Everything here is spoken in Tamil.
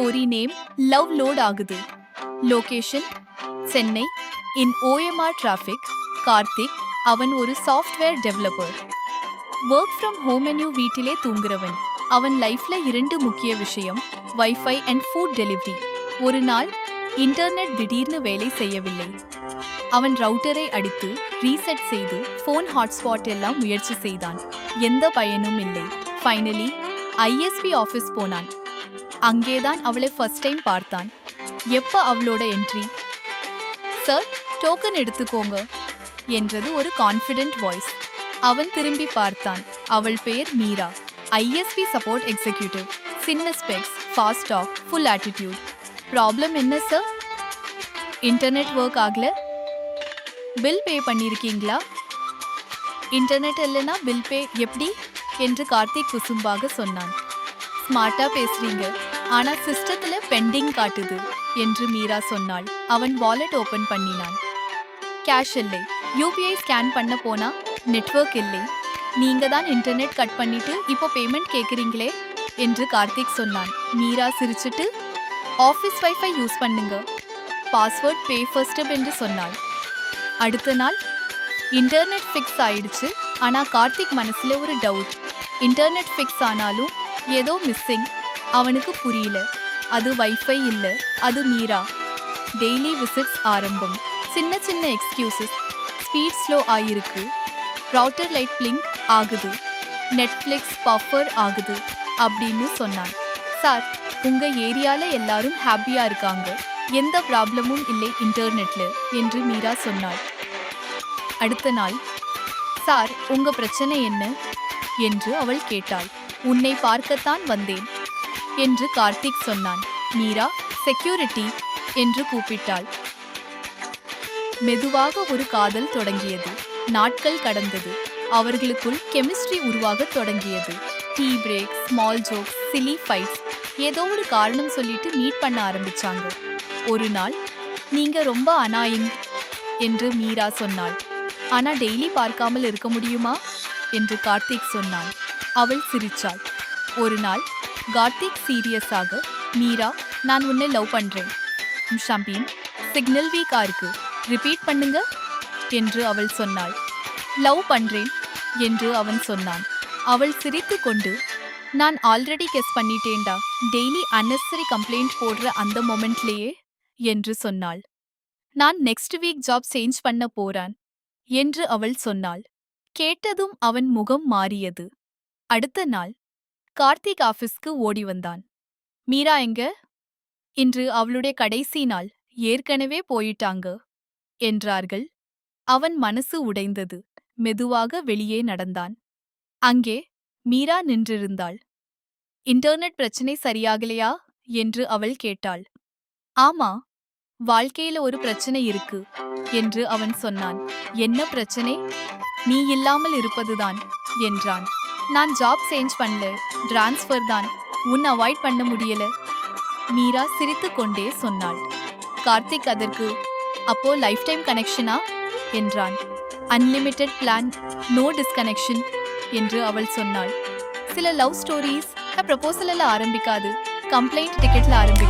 ஸ்டோரி நேம் லவ் லோட் ஆகுது. லொகேஷன் சென்னை. இன் OMR டிராஃபிக். கார்த்திக். அவன் ஒரு software developer. Work from home menu வீட்டிலே தூங்குறவன். அவன் லைஃப்ல 2 முக்கிய விஷயம், வைஃபை அண்ட் ஃபுட் டெலிவரி. ஒரு நாள் இன்டர்நெட் திடீர்னு வேலை செய்யவில்லை. அவன் ரவுட்டரை அடித்து ரீசெட் செய்து ஃபோன் ஹாட்ஸ்பாட் எல்லாம் முயற்சி செய்தான். எந்த பயனும் இல்லை. ஃபைனலி ISP ஆஃபீஸ் போனான். அங்கேதான் அவளை ஃபர்ஸ்ட் டைம் பார்த்தான். எப்ப அவளோட என்ட்ரி? சார், டோக்கன் எடுத்துக்கோங்க என்றது ஒரு கான்ஃபிடென்ட் வாய்ஸ். அவன் திரும்பி பார்த்தான். அவள் பேர் மீரா. ISP support executive. சின்ன specs, fast talk, full attitude. Problem என்ன சார்? இன்டர்நெட் ஒர்க் ஆகல. பில் பே பண்ணியிருக்கீங்களா? இன்டர்நெட் இல்லைனா பில் பே எப்படி என்று கார்த்திக் குசும்பாக சொன்னான். ஸ்மார்ட்டா பேசுறீங்க, ஆனா சிஸ்டத்துல பெண்டிங் காட்டுது என்று மீரா சொன்னாள். அவன் வாலெட் ஓபன் பண்ணினான். கேஷ் இல்லை. UPI ஸ்கேன் பண்ண போனா நெட்வொர்க் இல்லை. நீங்க தான் இன்டர்நெட் கட் பண்ணிட்டு இப்போ பேமெண்ட் கேக்குறீங்களே என்று கார்த்திக் சொன்னான். மீரா சிரிச்சிட்டு, ஆஃபீஸ் வைஃபை யூஸ் பண்ணுங்க, பாஸ்வேர்ட் பே ஃபர்ஸ்ட் என்று சொன்னாள். அடுத்த நாள் இன்டர்நெட் ஃபிக்ஸ் ஆயிடுச்சு. ஆனா கார்த்திக் மனசுல ஒரு டவுட். இன்டர்நெட் ஃபிக்ஸ் ஆனாலும் ஏதோ மிஸ்ஸிங். அவனுக்கு புரியல. அது வைஃபை இல்ல, அது மீரா. டெய்லி விசிட்ஸ் ஆரம்பம். சின்ன சின்ன எக்ஸ்கியூசஸ். ஸ்பீட் ஸ்லோ ஆயிருக்கு, ரவுட்டர் லைட் பிளிங்க் ஆகுது, நெட்ஃப்ளிக்ஸ் பஃபர் ஆகுது அப்படின்னு சொன்னான். சார், உங்க ஏரியால எல்லாரும் ஹாப்பியா இருக்காங்க, எந்த ப்ராப்ளமும் இல்லை இன்டர்நெட்ல என்று மீரா சொன்னாள். அடுத்த நாள், சார், உங்க பிரச்சனை என்ன என்று அவள் கேட்டாள். உன்னை பார்க்கத்தான் வந்தேன் என்று கார்த்திக் சொன்னான். மீரா செக்யூரிட்டி என்று கூப்பிட்டாள். மெதுவாக ஒரு காதல் தொடங்கியது. நாட்கள் கடந்தது. அவர்களுக்குள் கெமிஸ்ட்ரி உருவாகத் தொடங்கியது. Tea break, small jokes, Chile fights. ஏதோ ஒரு காரணம் சொல்லிட்டு மீட் பண்ண ஆரம்பிச்சாங்க. ஒரு நாள், நீங்க ரொம்ப அனாயிங் என்று மீரா சொன்னாள். ஆனா டெய்லி பார்க்காமல் இருக்க முடியுமா என்று கார்த்திக் சொன்னான். அவள் சிரிச்சாள். ஒரு நாள் கார்த்திக் சீரியஸாக, மீரா, நான் உன்னை லவ் பண்றேன். ஷாம்பீன், சிக்னல் வீக்கா இருக்கு, ரிப்பீட் பண்ணுங்க என்று அவள் சொன்னாள். லவ் பண்றேன் என்று அவன் சொன்னான். அவள் சிரித்து கொண்டு, நான் ஆல்ரெடி கெஸ் பண்ணிட்டேன்டா, டெய்லி அன்னெசரி கம்ப்ளைண்ட் போடுற அந்த மொமெண்ட்லேயே என்று சொன்னாள். நான் நெக்ஸ்ட் வீக் ஜாப் சேஞ்ச் பண்ண போறான் என்று அவள் சொன்னாள். கேட்டதும் அவன் முகம் மாறியது. அடுத்த நாள் கார்த்திக் ஆபீஸ்க்கு ஓடி வந்தான். மீரா எங்க? இன்று அவளுடைய கடைசி நாள், ஏற்கனவே போயிட்டாங்க என்றார்கள். அவன் மனசு உடைந்தது. மெதுவாக வெளியே நடந்தான். அங்கே மீரா நின்றிருந்தாள். இன்டர்நெட் பிரச்சனை சரியாகலையா என்று அவள் கேட்டாள். ஆமா, வாழ்க்கையில ஒரு பிரச்சனை இருக்கு என்று அவன் சொன்னான். என்ன பிரச்சனை? நீ இல்லாமல் இருப்பதுதான் என்றான். நான் ஜாப் சேஞ்ச் பண்ணல, டிரான்ஸ்ஃபர் தான், உன் அவாய்ட் பண்ண முடியல. மீரா சிரித்து கொண்டே சொன்னாள். கார்த்திக் அதற்கு, அப்போ லைஃப் டைம் கனெக்ஷனா என்றான். அன்லிமிட்டெட் பிளான், நோ டிஸ்கனெக்ஷன் என்று அவள் சொன்னாள். சில லவ் ஸ்டோரிஸ் ப்ரப்போசல் எல்லாம் ஆரம்பிக்காது, கம்ப்ளைண்ட் டிக்கெட்ல ஆரம்பிக்கும்.